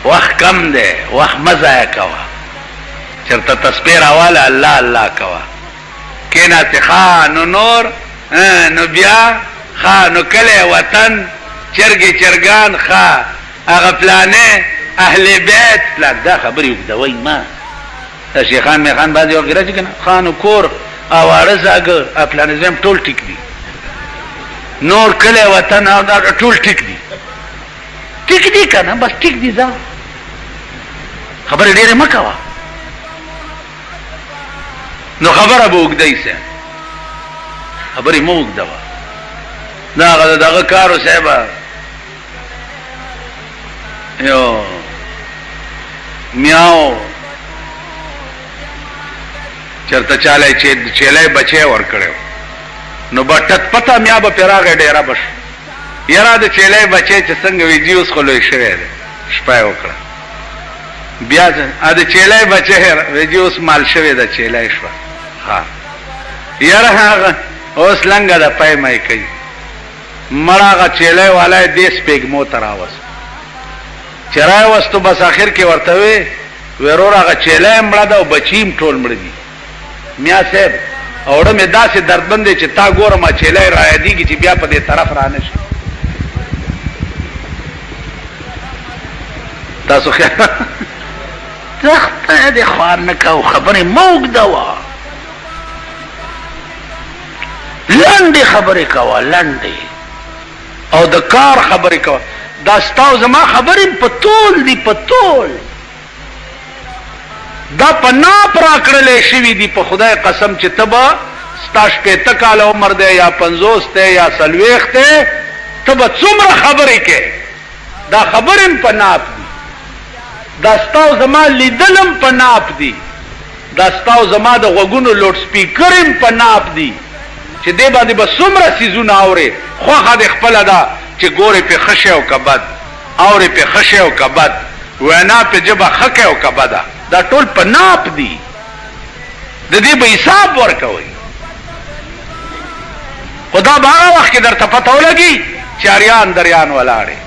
وخت کم دی، وخت مه ضایع کوه. چېرته تسبیح راواله الله الله کوه. کېناستې ښه نو نور نو بیا ښه نو کلی وطن چرګې چرګان ښه هغه پلانې اهل بیت پلان دا خبرې اوږدوئ ما. دا شیخان میخان بعضې وخت راشي که نه ښه نو کور او واړه زاګه پلانې زویم ټول ټیک دي، نور کلی وطن ټول ټیک دي. ټیک دي که نه بس ټیک دي. ځه خبرې ډېرې مه کوه نو خبره به اوږدئ سه. خبرې مه اوږدوه. دغه کارو صاحبه یو میاو چرته چالی چیلی بچی ورکړی نو به ټت پته میا به پرې راغی ډېره بش یاره د چیلی بچی چې څنګه ویجي اوس خو لوی شوی دی. شپه یې وکړه بیا د چیلی بچی ویجي اوس مال شوی ده چیلی شوه. ها یاره هغه اوس لنګه ده پی می کوي. مړ هغه چیلی والا یې دې سپېږمو ته راوست. چې راوستو بس آخر کې ورته وی ورور هغه چیلی هم مړه ده او بچي هم ټول مړه دي. میا صاحب اوړه مې داسې دردمند دی چې تا ګورم چیلی را یادېږي چې بیا په دې طرف را نه شي. تاسو خیال ته خدای دې خوار نه کوو. خبرې مه اوږدوه، لنډې خبرې کوه لنډې او د کار خبرې کوه. دا ستا او زما خبرې په طول دي په طول. دا په ناپ راکړلی شوي دي په خدای قسم چې ته به ستا 80 کاله عمر دی یا 50 دی یا 40 دی ته به څومره خبرې کې. دا خبرې په ناپ دي. دا ستا او زما لیدلم په ناپ دي. دا ستا او زما د غوږونو لوډ سپیکر په ناپ دي چې دې باندې به څومره څیزونه اورې. خوښه دې خپله ده چې ګورې پې ښه شی او که بد، اورې پې ښه شی او که بد، وینا پې ژبه ښه کوي او که بده. دا ټول په ناپ دي. د دې به حساب ورکوئ. خو دا به هغه وخت کې درته پته ولګي چې اریان دریان ولاړې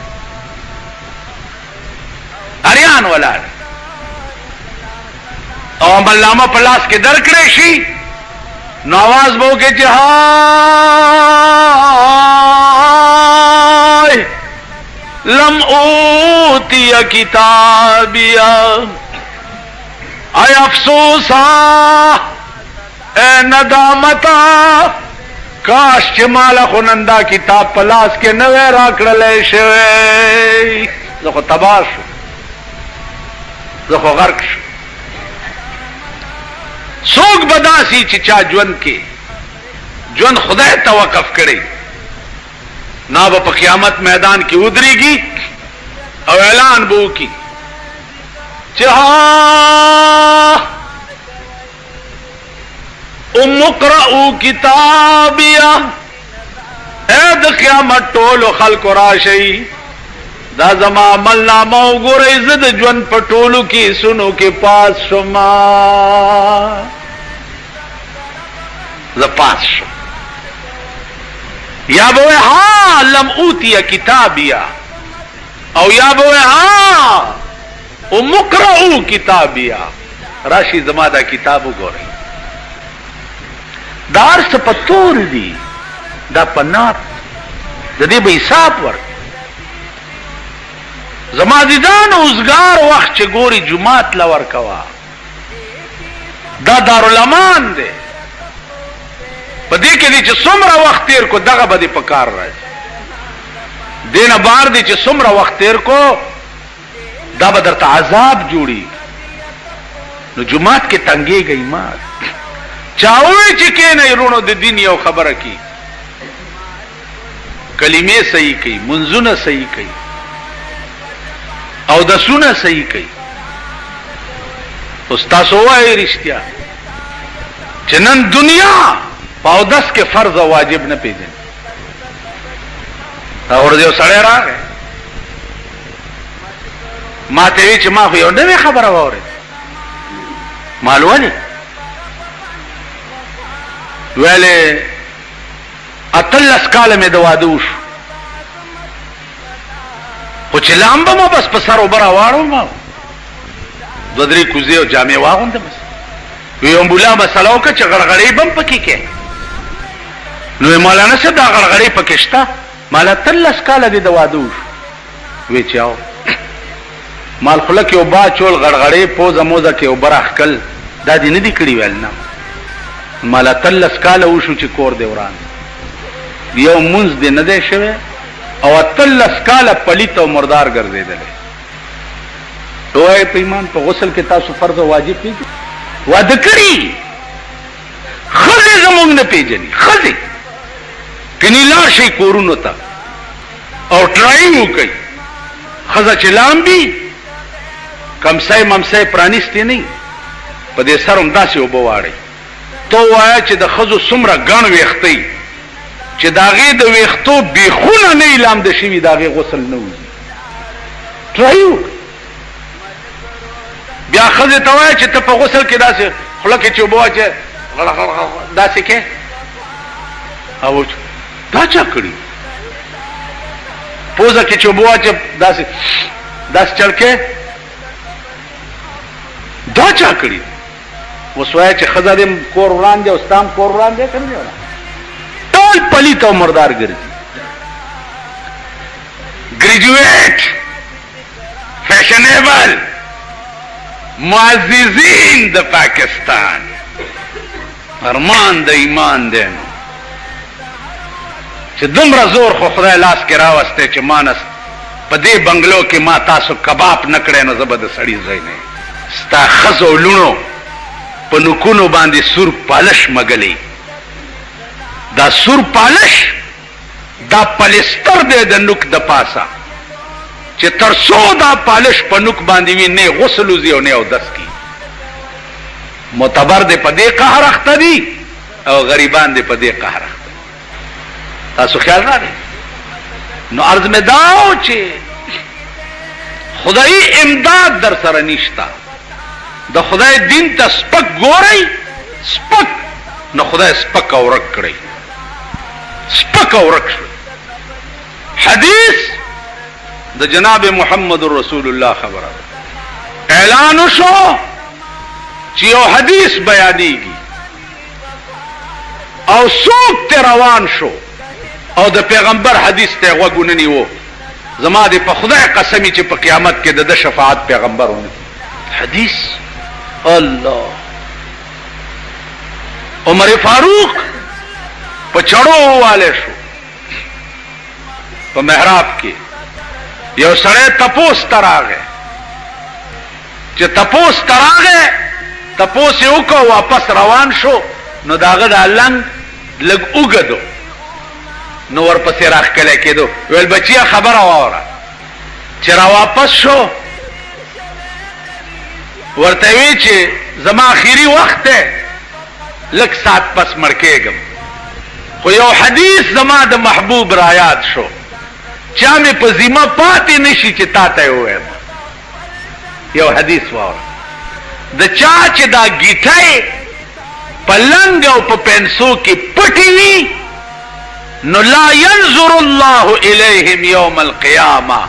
اریان ولاړې او عملنامه په لاس کې درکړی شي نو آواز به وکړي چې هاي لم اوتی کتابیا ای افسوسا اے ندامتا کاش چې مالا خو نن دا کتاب په لاس کې نه وی راکړلی شوی. زه خو تباه شو، زه خو غرق شو. څوک به داسي چې چا ژوند کې ژوند خدای ته وقف کړی نا به په قیامت میدان کې ودرېږي او اعلان به وکړي چې ها اقرؤوا کتابیا. اے د قیامت ټولو خلکو راشئ دا زما عملنامه وګورئ. زه د ژوند په ټولو کیسونو کې پاس شوما، زه پاس شم. یا به ها لم اوتی کتابیا او یا به ها اقرؤوا کتابیا. راشي زما دا کتاب وګورئ. دا هر څه په تول دي، دا په ناپ. د دې به حساب ورکړي. زما دیدان اوزګار وخت چې ګوري جمعات له ورکوه دا دارالامان دی. په دې کې دی چې څومره وخت تیر کو دغه به دې په کار راځي. دې نه بار دی چې څومره وخت تیر کو دا به درته عذاب جوړي. نو جمعات کې تنګېږئ مات چاوی چې کېنئ رونو د دین یو خبره کی کلمې صحیح کوي، منځونه صحیح کوي او دسونه صحیح کوي. اوس تاسو وایئ رښتیا چې نن دنیا په اودس کې فرض او واجب نه پیژني. اور یو سړی راغی ما ته وی چې ما خو یو نوې خبره واورېده. مال ولې ویلې 18 کاله مې د واده وشو خو چې لامبه ما بس په سر اوبه راواړو ما 2-3 کوزې او جامې واغوندم وی امبولا مسله وکړه چې غړغړې به هم پکې کې نو مولانا صاحب دا غړغړې پکې شته مالا 13 کاله دې د واده وشو وی چې آو مال خوله کې اوبه اچول غړغړې پوزه موزه کې اوبه راښکل دا دې نه دي کړي ویل نه مالا 13 کاله وشو چې کور دې وران یو مونځ دې نه دی شوی او 13 کاله پلیت او مردار ګرځېدلی وایي په ایمان په غسل کې تاسو فرض او واجب پیژنئ واده کړي ښځې زموږ نه پیژني ښځې کني لاړ شئ کورونو ته او ټرای وکئ ښځه چې لامبي کمسۍ ممسۍ پرانیستې نه په دې سر هم داسې اوبه واړئ ته ووایه چې د ښځو څومره ګڼ ویښته چې د هغې د ویښتو بیخونه نه لامده شوي د هغې غسل نه وځي ټرای وکړئ بیا ښځې ته وایه چې ته په غسل کې داسې خوله کې چې اوبه واچې داسې کې او دا چا کړي پوزه کې چې اوبه واچې داسې چړکې دا چا کړي اوس وایه چې ښځه دې کور وران دی او ستا هم کور وران دی که نه دی ټول پلیت او مردار ګرځي ګریجویټ فیشنیبل معززین د پاکستان ارمان د ایمان دی نو چې دومره زور خو خدای لاس کې راوستی چې مانس په دې بنګلو کې ما تاسو کباب نه کړی نو زه به د سړي ځای نه ستا ښځو او لوڼو په نوکونو باندې سور پالش مګلی دا سور پالش دا پلستر دی د نوک د پاسه چې تر څو دا پالش په نوک باندې وي نه غسل وځي او نه اودس کی معتبر دی په دې قهر اخته دي او غریبان دی په دې قهر اخته تاسو خیال راغی نو عرض مې داو چې خدای امداد در سره نشتا د خدای دین ته سپک ګورئ سپک نو خدای سپک او ورک کړئ سپک او ورک شو حدیث د جناب محمد رسول الله خبره اعلان شو چې یو حدیث بیانېږي او څوک ته روان شو او د پیغمبر حدیث ته غوږ ونه نیو زما دې په خدای قسمی چې په قیامت کې د شفاعت پیغمبر ونه حدیث الله عمر فاروق په چړو والے شو په محراب کې یو سړی تپوس ته راغی چې تپوس ته راغی تپوس یې وکړو واپس روان شو نو د هغه دا لنګ لږ اوږدو نو ورپسې راښکلی کېدو ویل بچیه خبره واوره چې راواپس شو ورته وی چې زما اخیری وخت دی لږ ساعت پس مړ کېږم خو یو حدیث زما د محبوب را یاد شو چا مې په ذمه پاتې نشي چې تا ته یې ووایم یو حدیث واوره د چا چې دا ګیټۍ په لنګ او په پنسو کې پټې وي نو لا ينظر الله الیهم یوم القیامه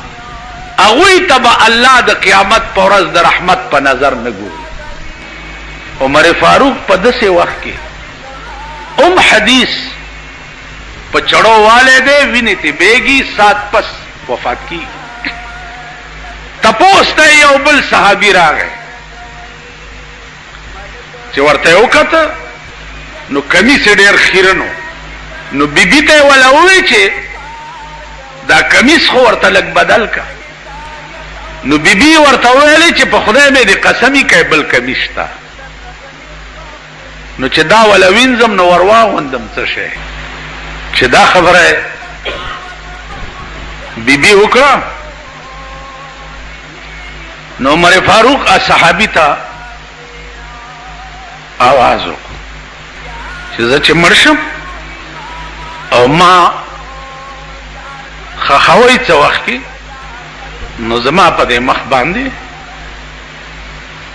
هغوی ته به الله د قیامت په ورځ د رحمت په نظر نه ګوري عمر فاروق په داسې وخت کې حدیث په چړو والے دی وینې ته بیږي سات پس وفات کی تپوس ته یو بل صحابي راغی چې ورته وکړه نو کمیس ډېر خیرنو نو بیبي ته ولا وی چې دا کمیس خو ورته لږ بدل کا نو بیبي ورته ویلې چې په خدای مې دې قسمی کوي بل کمیس تا نو چې دا ولا وینځم نو ورواغوندم څه شي چې دا خبره بیبي وکړه نو عمر فاروق صحابي ته आवाज وکړ چې زه چې مړ شم او ما خخوي څه وخت کې نو زما په دې مخ باندې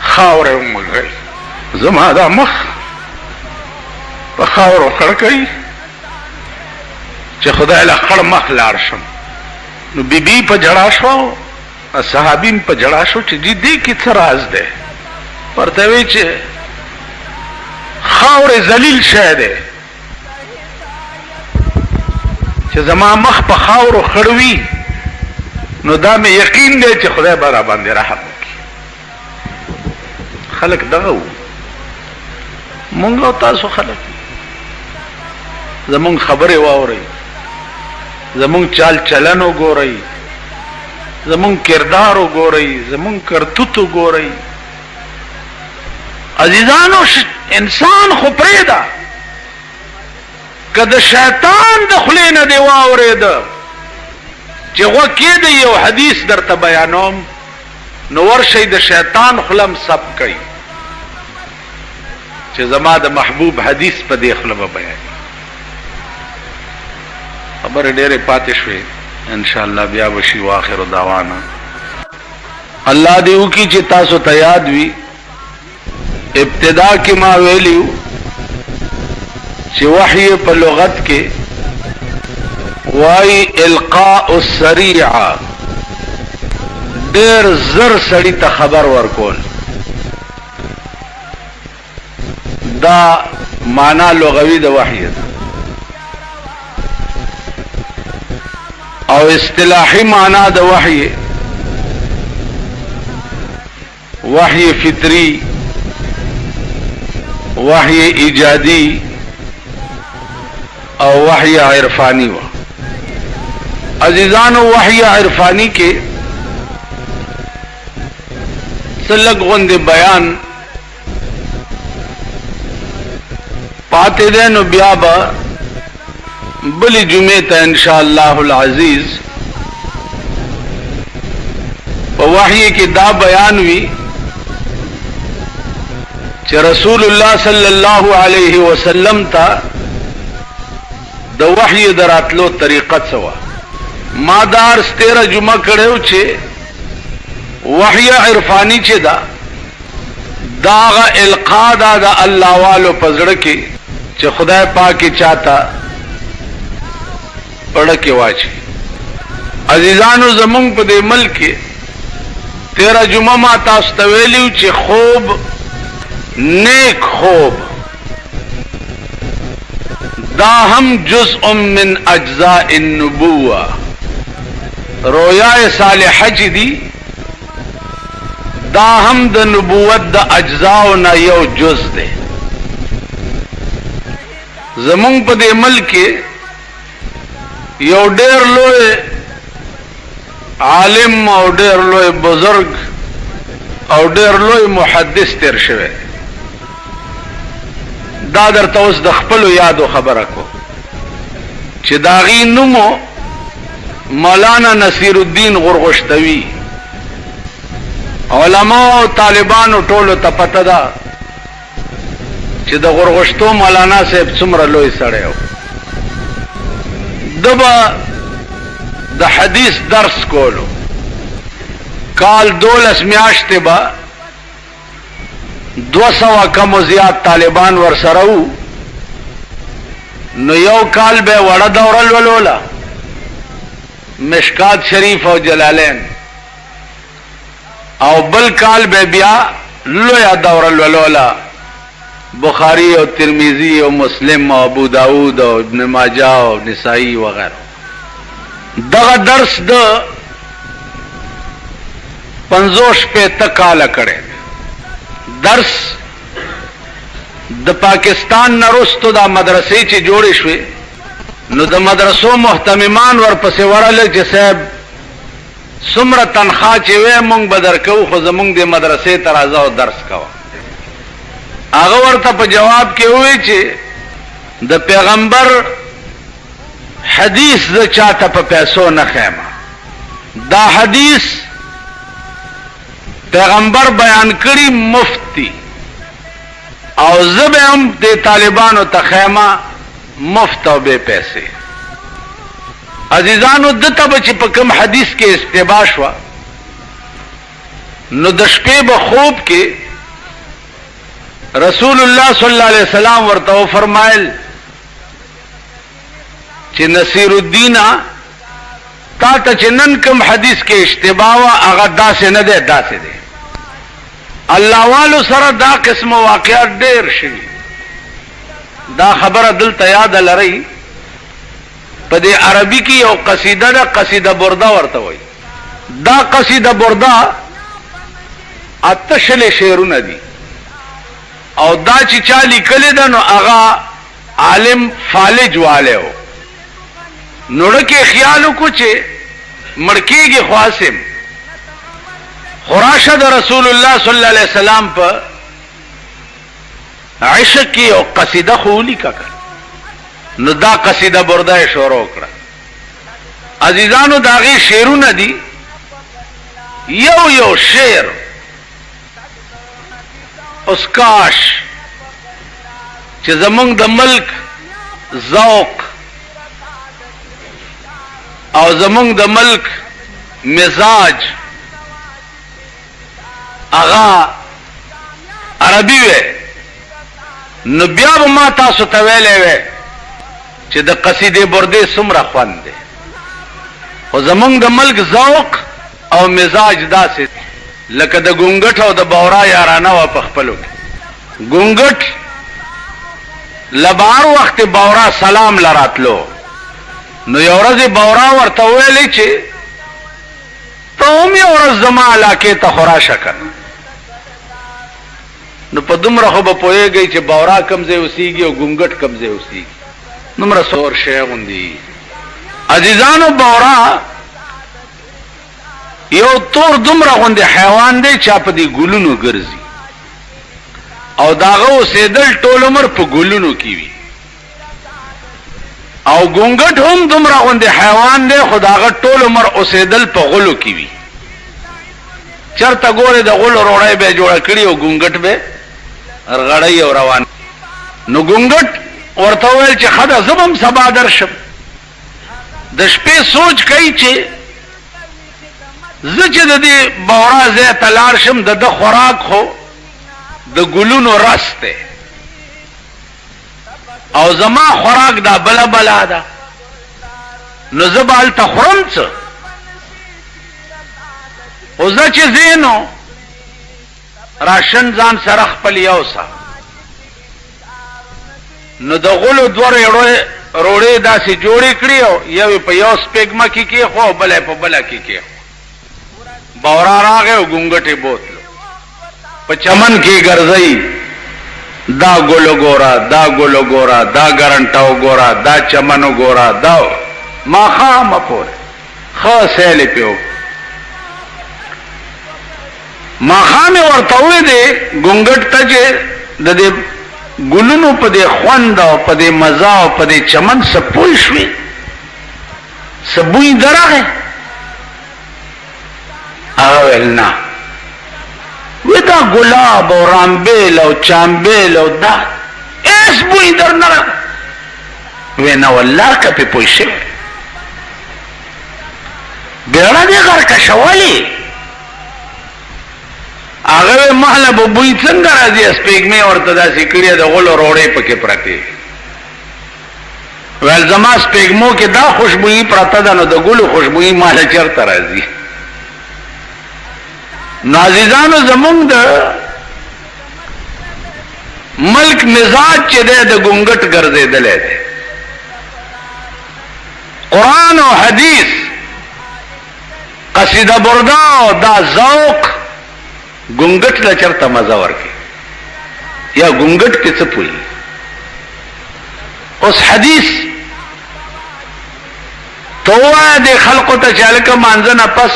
خاوره ومغل زما دا مخ په خاورو خړ کوي چې خدای له خړ مخ لاړ شم نو بیبي په جړا شو، صحابین په جړا شو چې دې کې څه راز دی. ورته وی چې خاورې ذلیل شی دی چې زما مخ په خاورو خړوي، نو دا مې یقین دی چې خدای به را باندې رحم وکړي. خلک دغه وو. مونږ او تاسو خلک زمونږ خبرې واورئ، زمونږ چال چلن وګورئ، زمونږ کردار وګورئ، زمونږ کرتوت وګورئ. عزیزانو انسان خو پرېږده که د شیطان د خولې نه دې واورېده چې غوږ کېږدئ یو حدیث درته بیانوم، نو ورشئ د شیطان خولم سب کوي چې زما د محبوب حدیث په دې خوله به بیانوي. خبرې ډېرې پاتې شوې، انشاءالله بیا به شي. واخر دعوانا الله دې وکړي چې تاسو ته یاد وي. ابتدا کې ما ویلیو چې وحی په لغت کې وای القاء السریع، ډېر زر سړی ته خبر ورکول. دا معنا لغوي د وحی ده، او اصطلاحي معنا د وحی، وحی فطری، وحی ایجادی او وحی عرفانی. و عزیزانو وحی عرفانی کې سلګ غوندې بیان پاتې ده، نو بیا به بلی جمعه ته انشاءالله العزیز په وحی کې دا بیان وی چې رسول الله صلی الله علیه وسلم ته د وحی دراتلو طریقه څه وه. ما دار 13 جمعه کړو چې وحی عرفانی چې دا داغه القا دا د الله والو پزړه کې چې خدای پاک چاته پړه کې واچي. عزیزانو زمونږ په دې ملک 13 جمعه ما تاسو ته ویلیو چې خوب، نیک خوب دا هم جزء من اجزاء النبوة. رویا صالحه چې دی دا هم د نبوت د اجزاء نه یو جز دی. زمونږ په دې ملک یو ډېر لوی عالم او ډېر لوی بزرگ او ډېر لوی محدث تیر شوی. دا درته اوس د خپلو یادو خبره کو چې د هغې نومو مولانا نصیر الدین غرغشتوي. علماء او طالبانو ټولو ته پته ده چې د غرغشتو مولانا صاحب څومره لوی سړی و. ده به د حدیث درس کولو، کال 12 میاشتې به 200 کم و زیات طالبان ورسره وو. نو یو کال به وړه دوره لولوله، مشکات شریف او جلالین، او بل کال به بیا لویا دوره لولوله، بخاری او ترمذی او مسلم او ابو داود او ابن ماجه او نسائی وغیرہ. دغه درس د 50 کاله کړي. درس د پاکستان نرستو دا مدرسې چې جوړې شوې، نو د مدرسو محتممان ورپسې ورغلل چې صاحب څومره تنخواه چې وی مونږ به درکوو، خو زمونږ د مدرسې ته راځه او درس کوه. هغه ورته په جواب کې ووی چې د پیغمبر حدیث زه چاته په پیسو نه خیمه. دا حدیث پیغمبر بیان کړي مفتی، او زه به هم د طالبانو ته خیمه مفت او بے پیسې. عزیزانو دته به چې په کوم حدیث کې استباح شوه، نو د شپې به خوب کې رسول الله صلی الله علیه وسلم ورته فرمایل چې نصیر الدین تا ته چې نن کوم حدیث کې اشتباه وا هغه داسې نه دی، داسې دی. الله والو سره دا قسم واقعات ډېر شوي. دا خبره دلته یاد لرئ، په دې عربي کې یو قصیده ده، قصیده برده ورته وایي. دا قصیده برده اتشل شعرونه دي، او دا چې چا لیکلې ده نو هغه عالم فالج والے و. نوړه کې خیال وکړو چې مړکېږي خواسم خراشه د رسول الله صلی الله علیه وسلم په عشق کې او قصیده خو لیکه کړه. نو دا قصیده برده شروع کړه. عزیزانو دا غي شعرونه دي. یو شعر اوس کاش چې زمونږ د ملک ذوق او زمونږ د ملک مزاج هغه عربي وي، نو بیا به ما تاسو ته ویلې وي چې د قصیدې برده څومره خوند دی. خو زمونږ د ملک ذوق او مزاج داسې لکه د ګونګټ او د بورا یارانه وه په خپلو کې. ګونګټ لبار وخت بورا سلام لراتلو، نو یو ورځ بورا ورته ویلې چې ته هم یو ورځ زما علاقې ته خو راشه کنه. نو په دومره خو به پوهېږئ چې بورا کوم ځای اوسېږي او ګونګټ کوم ځای اوسېږي. دومره سور شی غوندي. عزیزانو بورا یو تور دومره غوندې حیوان دی چې په دې ګلونو ګرځي، او داغه اوسېدل ټول عمر په ګلونو کې وي. او ګونګټ هم دومره غوندې حیوان دی، خو داغه ټول عمر اوسېدل په غلو کې وي. چرته ګورې د غلو روړی به جوړه کړي او ګونګټ به رغړی او روان. نو ګونګټ ورته وویل چې ښه زه به هم سبا درشم. د شپې سوچ کوي چې زه چې د دې بورا ځای ته لاړ شم، د ده خوراک خو د ګلونو رس دی، او زما خوراک دا بله بلا ده، نو زه به هلته خورم څه. خو زه چې ځې نو راشن ځان سره خپل یوسه. نو د غلو دوه روړې داسې جوړې کړي، او یو په یو سپېږمه کې کېښو او بله په بله کې کېښو. بورا راغی او ګونګټې بوتلو، په چمن کې ګرځئ، دا ګلو ګورا، دا ګلو ګورا، دا ګرنټو ګورا، دا چمنو ګورا، دا ماښامه پورې ښه سیلې پې وکړو. ماښامې ورته وویلې ګونګټ ته چې د دې ګلونو په دې خوند او په دې مزه او په دې چمن څه پوه شوې، څه بوی درغی؟ هغه ویل نه، وی دا ګلاب او رامبیل او چامبیل او دا هیڅ بوی در نه راغی. وی نه والله که پې پوه شوې بیړه دې غرقه شولې. هغه محله به بوی څنګه راځي؟ سپېږمې ورته داسې کړې د غلو روړې پکې پرتې. ویل زما سپېږمو کې دا خوشبویي پرته ده، نو د ګلو خوشبویي ماله چېرته راځي؟ نو عزیزانو زمونږ د ملک مزاج چې دی د ګونګټ ګرځېدلی دی. قرآن او حدیث قصیده برده او دا ذوق ګونګټ له چرته مزه ورکړي، یا ګونګټ کې څه پوهي. اوس حدیث تو وایه دې خلقو ته چې هلکه مانځه نه پس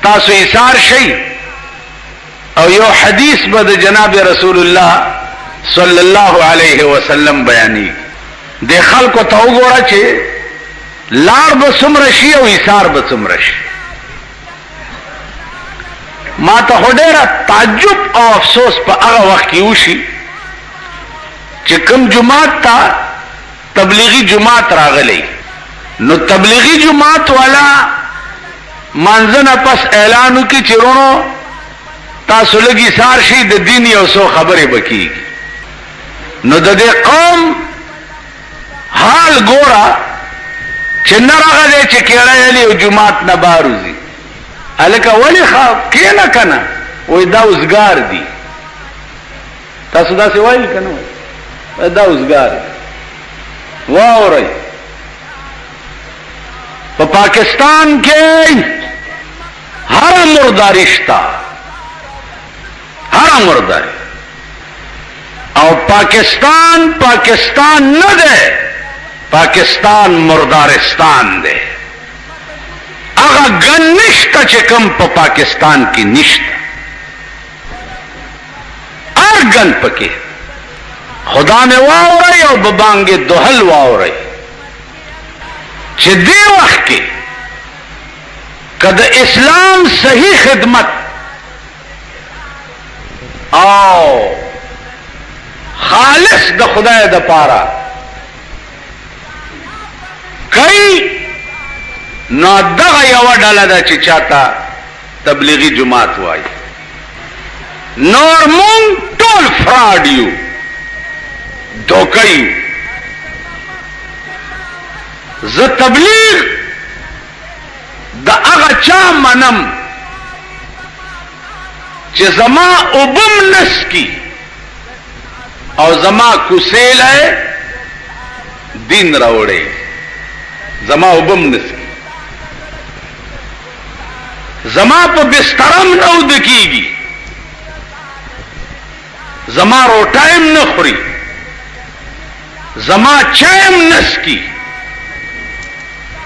تاسو ایثار شئ، او یو حدیث به د جناب رسول الله صلی الله علیه وسلم بیانېږي. دې خلقو ته وګوره چې لار به څومره شي او ایثار به څومره شي. ما ته خو ډېره تعجب او افسوس په هغه وخت کې وشي چې کوم جماعت ته تبلیغي جماعت راغلی، نو تبلیغي جماعت والا مانځه نه پس اعلان وکړي چې ورونو تاسو لږ ایثار شئ، د دین یو څو خبرې به کېږي. نو د دې قوم حال ګوره چې نرغه دی چې کېړه یلی او جومات نه بار وځي هلکه ولې کېنه که نه وایي دا اوزګار دي تاسو داسې وایي که نه وایي دا اوزګار دي واورئ په پاکستان کې هر مرداری شته هر مرداری او پاکستان نه ده پاکستان مردارستان ده هغه ګن نشته چې کوم په پاکستان کې نشته هر ګن پکې خدا مې واورئ او ببانګې دوهل واورئ چې دې وخت کې که د اسلام صحیح خدمت او خالص د خدای د پاره کوي نو دغه یوه ډله ده چې چاته تبلیغي جماعت وایي نور مونږ ټول فراډ یو دوکه یو زه تبلیغ د هغه چا منم چې زما اوبم نسکی او زما کوسیله دین راوړي زما اوبم نسکی زما په بسترم نه ود کیږي زما روټایم نه خوري زما چایم نسکی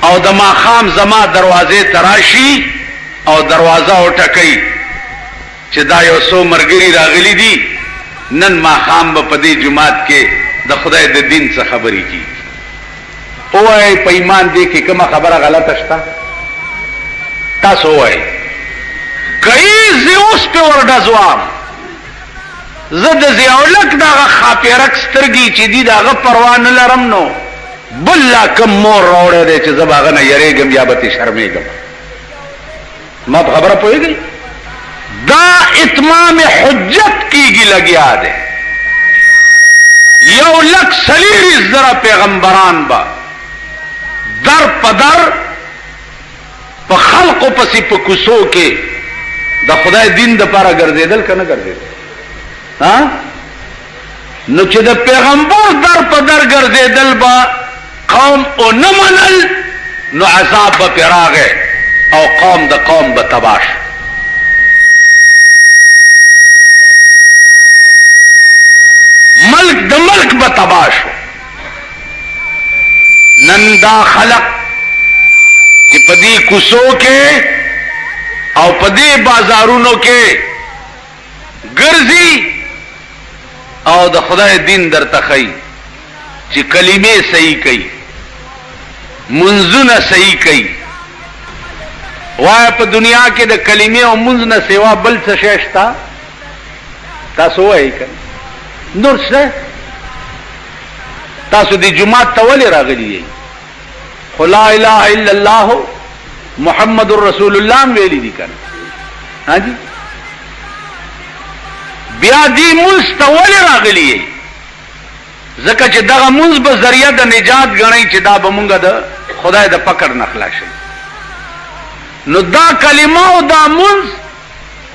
او د ماښام زما دروازې تراشي او دروازه وټکئ چې دا یو څو ملګري راغلي دي نن ماښام به په دې جومات کې د خدای د دین څه خبرې کیږي ووایئ په ایمان دې کې کومه خبره غلطه شته تاسو ووایئ که زه اوس پې ورډزوام زه د ضیاءالحق دغه خاپیرک سترګې چې دي د هغه پروا نه لرم نو بل لا کم مور راوړی دی چې زه به هغه نه یریږم یا به ترې شرمېږم ما په خبره پوهېږئ دا اتمام حجت کیږي لګیا دی 1,40,000 پیغمبران با در پدر په خلقو پسې په کوڅو کې د خدای دین د پاره ګرځېدل که نه ګرځېدل نو چې د پیغمبر در پدر ګرځېدل با قوم او نه منل نو عذاب به پرې راغی او قوم د قوم به تباه شو ملک د ملک به تباه شو نن دا خلق چې په دې کوڅو کې او په دې بازارونو کې ګرځي او د خدای دین درته ښیي چې کلمې صحیح کوي منځونه صحیح کوي وایه په دنیا کې د کلمې او منځ نه سوا بل څه شی شته تاسو وایئ که نور شته تاسو دې جومات ته ولې راغلي یئ خو لا اله الا الله محمد رسول الله ویلي دي که نه ها جی بیا دې منځ ته ولې راغلي یئ ځکه چې دغه منځ به ذریعه د نجات ګڼئ چې دا به مونږ د خدای د پکړ نه خلاص شي نو دا کلمه او دا منځ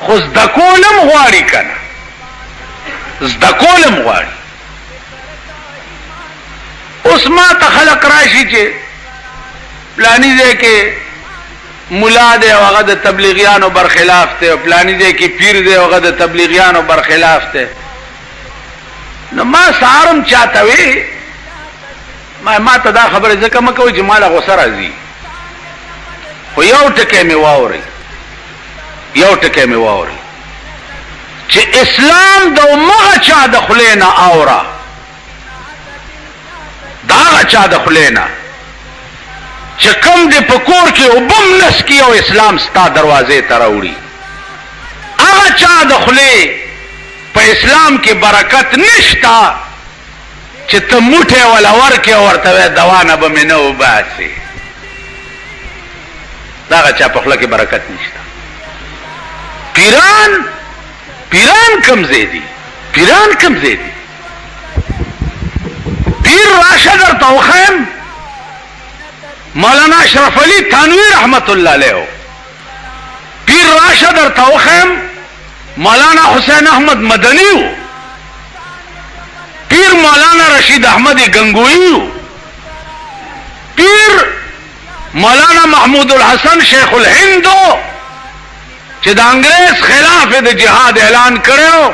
خو زده کول هم غواړي که نه زده کول هم غواړي اوس ما ته خلق راشي چې پلانی ځای کې ملا دی او هغه د تبلیغیانو برخلاف دی او پلانی ځای کې پیر دی او هغه د تبلیغیانو برخلاف دی نو ما سهارم چاته وی ما ته دا خبره ځکه مه کوئ چې ماله غوسه راځي خو یو ټکی مې واورئ یو ټکی مې واورئ چې اسلام د همغه چا د خولې نه اوره د هغه چا د خولې نه چې کوم دې په کور کې اوبم نسکي او اسلام ستا دروازې ته راوړي هغه چا د خولې په اسلام کې برکت نشتا چې ته موټی ولا ورکې او ورته وایې دوا نه به مې نه وباسې د هغه چا په خوله کې برکت نشته پیران کم ځای دي پیران کم ځای دي پیر راشه درته وښیم مولانا اشرف علی تھانوی رحمت اللہ علیہ، پیر راشد اور توخیم مولانا حسین احمد مدنی، پیر مولانا رشید احمد گنگوئی، پیر مولانا محمود الحسن شیخ الہند چې د انګریز خلاف د جهاد اعلان کړو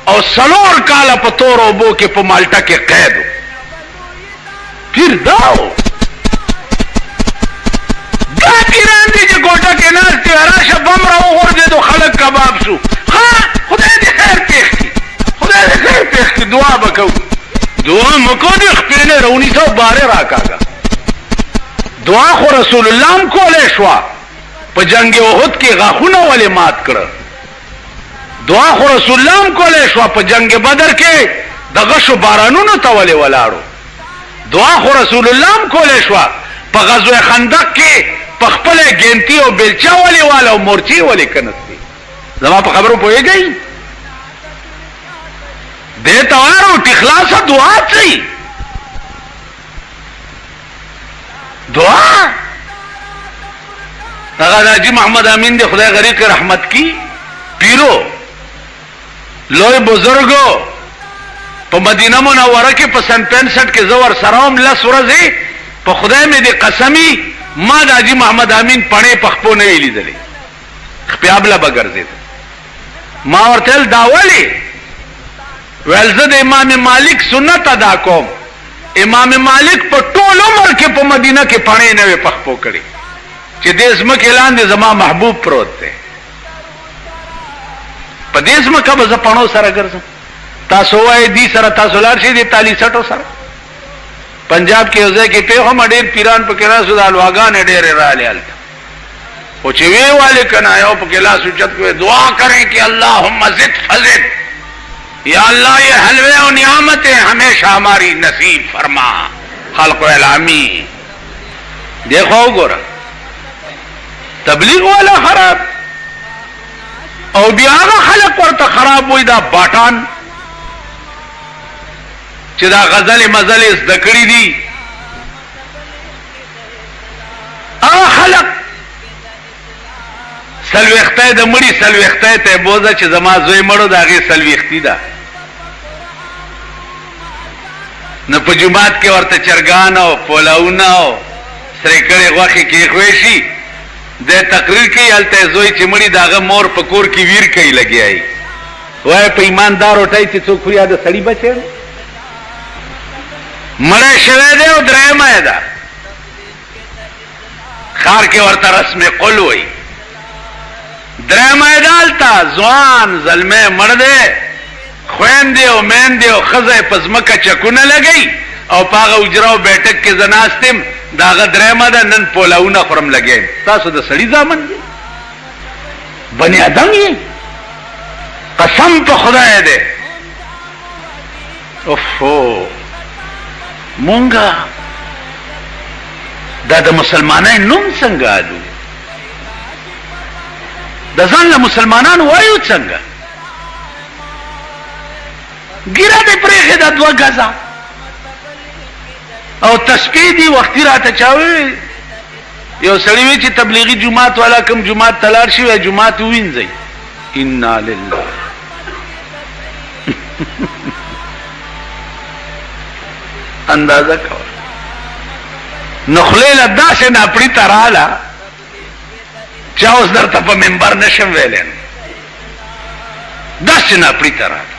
او سلور کاله په تور اوبو کې په مالټا کې قید پیر داو دا پیران دي چې ګوټه کې ناست راشه بم راوغورځېدو خلک کباب شو. خدای دې خیر پېښ کړي، خدای دې خیر پېښ کړي، دعا به کوو. دعا مکو دې خپلې رونیسه بارې راکاږه. دعا خو رسول الله هم کولی شوه، په جنگ احد کې غاښونه ولې مات کړه. دعا خو رسول الله هم کولی شوه، په جنگ بدر کې د غشو بارانونو ته ولې ولاړو. دعا خو رسول الله هم کولی شوه، په غزوه خندق کې په خپله ګینتي او بیلچه ولې واله او مورچې ولې کنستې. زما په خبرو پوهېږئ؟ دې ته وایو ټیخلاصه دعا څه دعا. هغه حاجي محمد امین دی، خدای غریب کې رحمت کی، پیرو لوی بزرگو په مدینه منوره کې په سن 65 کې زور سرام لس ورځې په خدای مې دې قسمی ما د حاجي محمد امین پڼې په خپو نه لیدلې، خپیابله به ګرځېد. ما ورته ویل دا ولې؟ ویل زه د امام مالک سنت ادا کوم. امام مالک په ټول عمر کې په مدینه کې پڼې نه وې په خپو کړې چې دې ځمکې لاندې زما محبوب پروت دی، په دې ځمکه به زه پڼو سره ګرځم. تاسو وایئ دې سره تاسو لاړ شئ دې تالي سټو سره. پنجاب کې یو ځای کې پیغام ډېر پیران پکې ناستو، د الواګانې ډېرې رالې هلته، خو چې ویې والې که نه یو پکې لاس اوچت کړی دعا کریں کہ اللہم زد فزد، یا اللہ یہ حلوے و نعمتیں ہمیشہ ہماری نصیب فرما. خلق اعلامی دیکھو گورا تبلیغ والا خراب او بیا هغه خلق ورته خراب وای دا باټان چې دا غزل مزل زده کړي دي. هغه خلق سلوخته د مړي سلوخته ته بوزه چې زما زوی مړو د هغې سلوختی ده. نو په جومات کې ورته چرګان او پولاونه او سرې کړې غوښې کېښوی شي، د تقریر کوي هلته زوی چې مړي د هغه مور په کور کې ویر کوي لګیا. وایي په ایماندار روټۍ چې څوک خوري د سړي بچی دی، مړی شوی دی او درېیمه یې ده. ښار کې ورته رسم قل وایي. درېیمه یې ده هلته ځوان زلمی مړ دی، خویندې او میندې او ښځه یې په ځمکه چکونه لګوي او په هغه حجره او بیټک کې زه ناست یم، د هغه درېیمه ده نن پولاونه خورم لګیا یم. تاسو د سړي زامن دی، بني ادم یې، قسم په خدای دی. اوفو مونږه دا د مسلمانۍ نوم څنګه الو؟ د ځان له مسلمانانو وایو څنګه؟ ګیره دې پرېښې ده 2 ګزه او تسبیح دي. وختي راته چا وویل یو سړي وی چې تبلیغي جومات والا کوم جومات ته لاړ شي وایي جومات ووینځئ. انا لله اندازه کوه. نو خولې له داسې ناپړي ته راله چې اوس درته په منبر نشم ویلی، داسې ناپړي ته راله.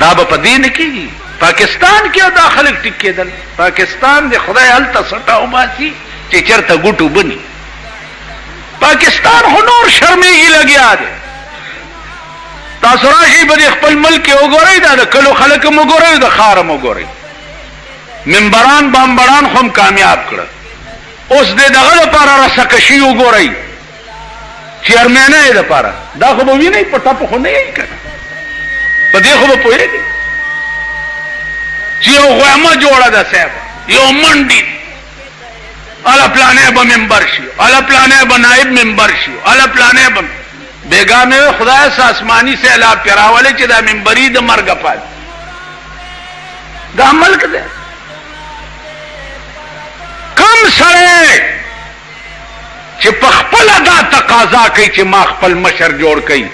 دا به په دې نه کېږي. پاکستان کې دا خلک ټیک کېدل. پاکستان د خدای هلته سټه وباسي چې چېرته ګوټو بني. پاکستان خو نور شرمېږي لګیا دی. تاسو راشئ په دې خپل ملک کې وګورئ، دا د کلو خلک هم وګورئ، د ښار هم وګورئ. منبران بامبران خو هم کامیاب کړه. اوس د دغه لپاره رسکشي وګورئ، چیرمینۍ لپاره. دا خو به وینئ، په ټپو خو نه یې که نه، په دې خو به پوهېږئ چې یو غویمه جوړه ده صاحب، یو منډي اله پلانې به منبر شي، اله پلانې به نایب منبر شي، اله پلانې به بیګا مې خدای سه آسماني سیلاب پې راولې چې دا منبري د مرګه پاتې. دا ملک دی، کوم سره چې په خپل دا تقاضا کوي چې ما خپل مشر جوړ کړي،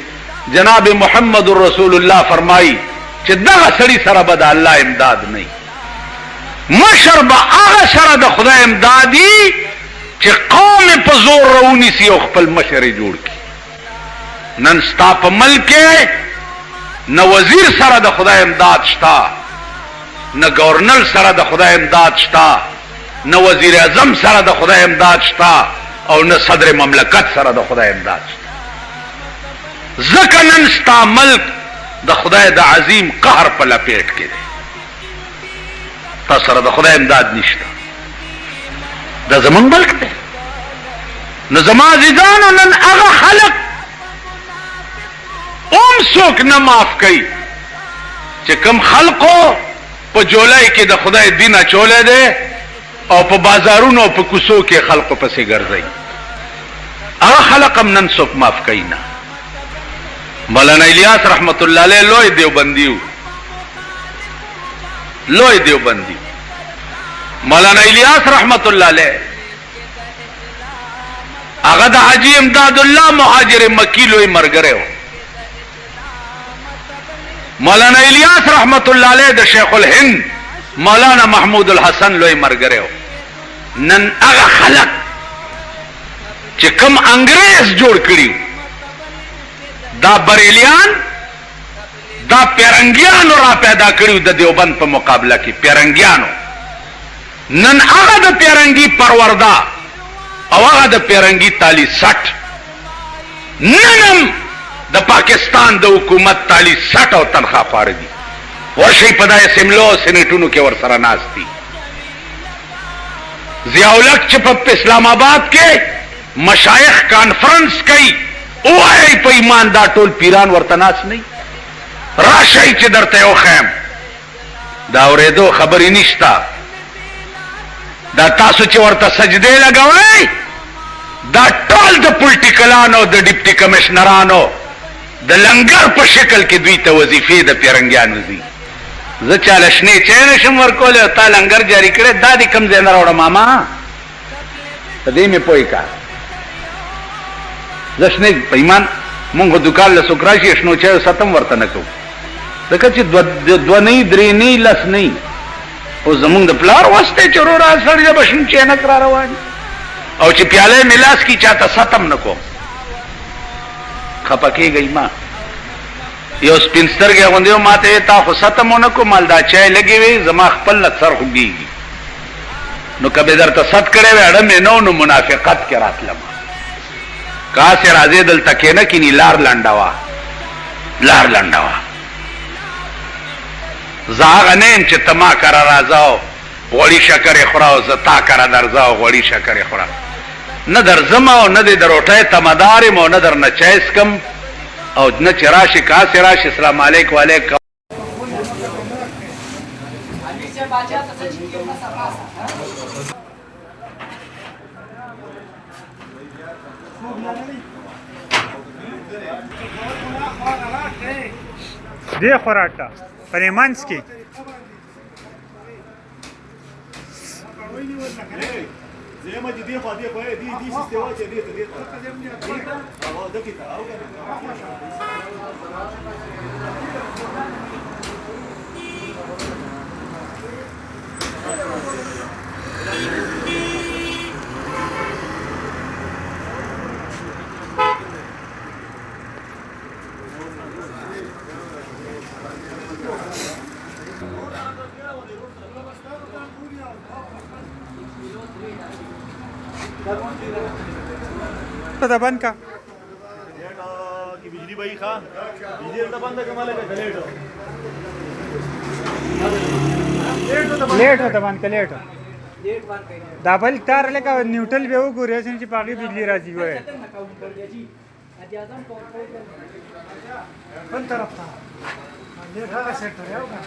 جناب محمد رسول الله فرمایي چې دغه سړي سره به د الله امداد نه وي. مشر به هغه سره د خدای امدادي چې قوم په زور راونیسي او خپل مشر یې جوړ کړي. نن ستا په ملک نه وزیر سره د خدای امداد شتا، نه گورنر سره د خدای امداد شتا، نه وزیر اعظم سره د خدای امداد شتا، او نه صدر مملکت سره د خدای امداد شتا. ځکه نن ستا ملک د خدای د عظیم قهر په لپیټ کې دی. تا سره د خدای امداد نشته. دا زمون ملک دی. نو زما عزیزانو نن هغه خلق څوک نه معاف کوي چې کوم خلقو په جولای کې د خدای دین اچولی دی او په بازارونو او په کوڅو کې خلقو پسې ګرځي. هغه خلق هم نن څوک معاف کوي نه. مولانا الیاس رحمت الله علیه لوی دیوبندي و، لوی دیوبندي. مولانا الیاس رحمت الله علیه هغه د حاجی امداد الله مهاجر مکی لوی مرګره و. مولانا الیاس رحمت الله علیه د شیخ الهند مولانا محمود الحسن لوی مرګره و. نن هغه خلق چې کوم انګریز جوړ کړي، دا بریلیان، دا پیرنګیانو را پیدا کړیو د دیوبند په مقابله کې. پیرنګیانو نن هغه د پیرنګي پروردا او هغه د پیرنګي تالی سټ، ننم د پاکستان د حکومت تالی سټ او تنخوا خوار دي. ورشي په دای سیملو سینټونو کې ور سره ناشتي. ضیاءالحق چې په اسلام آباد کې مشایخ کانفرنس کوي، اوه په ایمان دا ټول پیران ورته ناس نه راشي چې درته یو خیم دا اورېدو خبرې نشته. دا تاسو چې ورته سجدې لګوئ دا ټول د پولیټیکلانو د ډیپټي کمشنرانو د لنګر په شکل کې دوی ته وظیفې د پیرنګیانو دي. زه چاله شنې چای نشم ورکولی او تا لنګر جاري کړی، دا دې کوم ځای نه راوړه ماما، په دې مې پوه که زه شنې په ایمان مونږ خو دوکان له څوک راشي شنو چایو ستم ورته نه کوو، ځکه چې دوه نه وي درې نه وي لس نه وي. خو زمونږ د پلار وس دی چې وروره سړی به شین چینک را روان او چې پیاله مې لاس کي چاته ستم نه کوم. خپه کېږئ ما یو سپین سترګې غوندې و، ما ته ویې تا خو ستم ونه کو مال دا چای لګې وې زما خپل نه سر خوږېږي. نو که به درته ست کړی وی اړه مې نه و نو منافقت کې راتلم. کاسې راځې دلته کښېنه کیني لار لنډه وه، لار لنډه وه. زه هغه نه یم چې ته ما کره راځه او غوړي شکر یې خوره او زه تا کره درځه او غوړي شکر یې خوره. نه درځم او نه دې د روټۍ تمدار یم او نه درنه چای څکم او نه چې راشي کاسې راشي سلام علیک وعلیکم. دې خوراکه پرې منځ کې زما دي خو دي خو دي استوا چې دي ته او دغه ته او ته بند کا की बिजली भाई खा बिजली तो बंद कमाल का लेट होता बंद का लेट डबल तार लेका न्यूट्रल पे वो गुरे से पागी बिजली राजी हुआ है कौन तरफ था देखा का सेट है होगा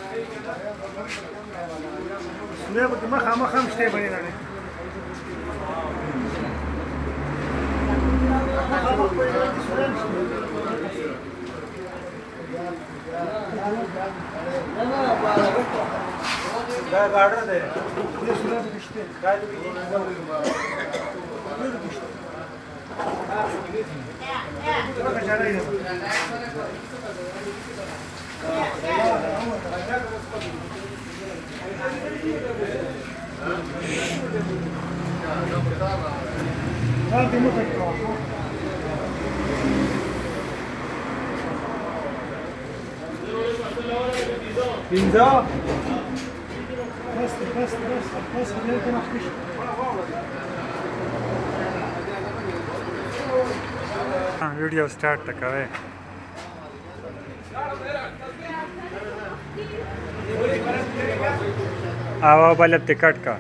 सुने को मैं खाम स्टे बने रहे वीडियो स्टार्ट करे आवा बलब टिकट का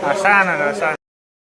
आसान है आसान